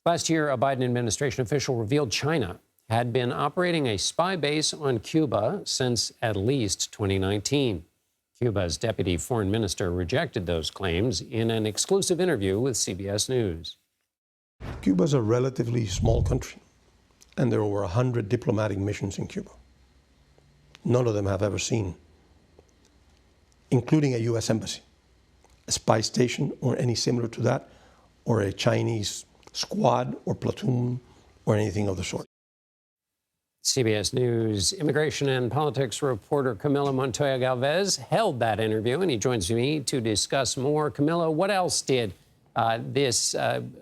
Last year, a Biden administration official revealed China had been operating a spy base on Cuba since at least 2019. Cuba's deputy foreign minister rejected those claims in an exclusive interview with CBS News. Cuba is a relatively small country, and there are over 100 diplomatic missions in Cuba. None of them have ever seen, including a U.S. embassy, a spy station or any similar to that, or a Chinese squad or platoon or anything of the sort. CBS News immigration and politics reporter Camilo Montoya-Galvez held that interview, and he joins me to discuss more. Camilo, what else did this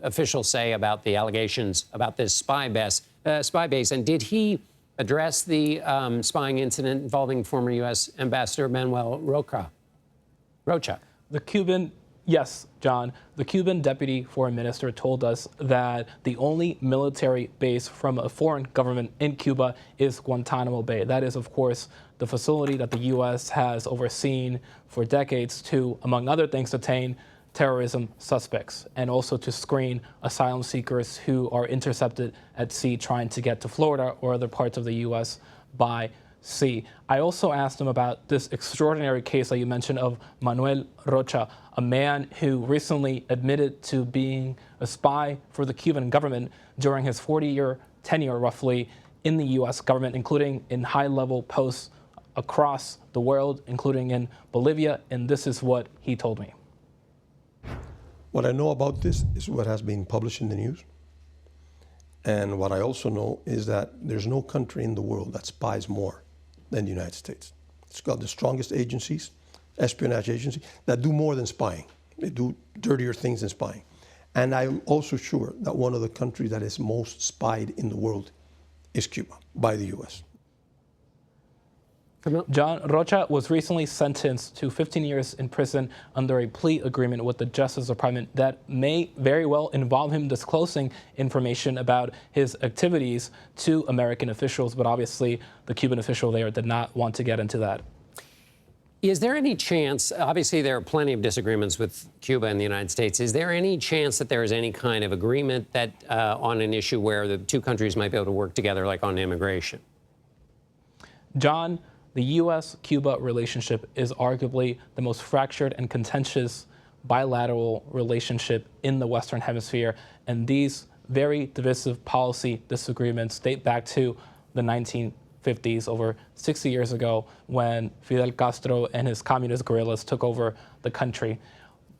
official say about the allegations about this spy base? And did he address the spying incident involving former U.S. Ambassador Manuel Rocha? The Cuban, yes, John. The Cuban deputy foreign minister told us that the only military base from a foreign government in Cuba is Guantanamo Bay. That is, of course, the facility that the U.S. has overseen for decades to, among other things, detain terrorism suspects and also to screen asylum seekers who are intercepted at sea trying to get to Florida or other parts of the U.S. by sea. I also asked him about this extraordinary case that you mentioned of Manuel Rocha, a man who recently admitted to being a spy for the Cuban government during his 40-year tenure, roughly, in the U.S. government, including in high-level posts across the world, including in Bolivia, and this is what he told me. What I know about this is what has been published in the news. And what I also know is that there's no country in the world that spies more than the United States. It's got the strongest agencies, espionage agencies, that do more than spying. They do dirtier things than spying. And I'm also sure that one of the countries that is most spied in the world is Cuba by the U.S. John, Rocha was recently sentenced to 15 years in prison under a plea agreement with the Justice Department that may very well involve him disclosing information about his activities to American officials, but obviously the Cuban official there did not want to get into that. Is there any chance, obviously there are plenty of disagreements with Cuba and the United States, is there any chance that there is any kind of agreement that on an issue where the two countries might be able to work together, like on immigration? John, the U.S.-Cuba relationship is arguably the most fractured and contentious bilateral relationship in the Western Hemisphere, and these very divisive policy disagreements date back to the 1950s, over 60 years ago, when Fidel Castro and his communist guerrillas took over the country.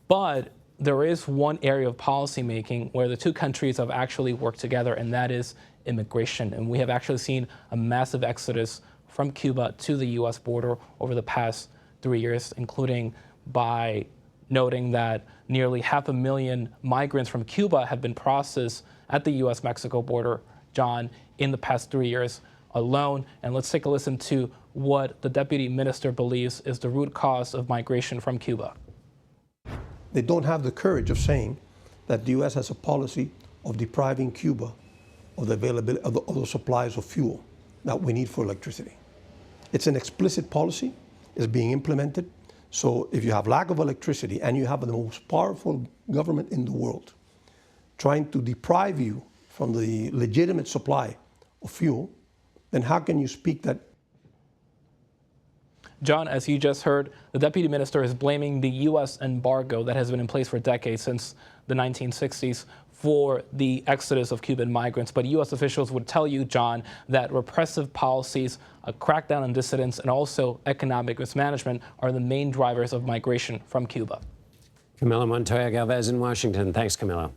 But there is one area of policymaking where the two countries have actually worked together, and that is immigration. And we have actually seen a massive exodus from Cuba to the U.S. border over the past 3 years, including by noting that nearly 500,000 migrants from Cuba have been processed at the U.S.-Mexico border, John, in the past 3 years alone. And let's take a listen to what the deputy minister believes is the root cause of migration from Cuba. They don't have the courage of saying that the U.S. has a policy of depriving Cuba of the availability of the supplies of fuel that we need for electricity. It's an explicit policy, it's being implemented. So if you have lack of electricity and you have the most powerful government in the world trying to deprive you from the legitimate supply of fuel, then how can you speak that? John, as you just heard, the deputy minister is blaming the U.S. embargo that has been in place for decades, since the 1960s, for the exodus of Cuban migrants. But U.S. officials would tell you, John, that repressive policies, a crackdown on dissidents, and also economic mismanagement are the main drivers of migration from Cuba. Camilo Montoya-Galvez in Washington. Thanks, Camilo.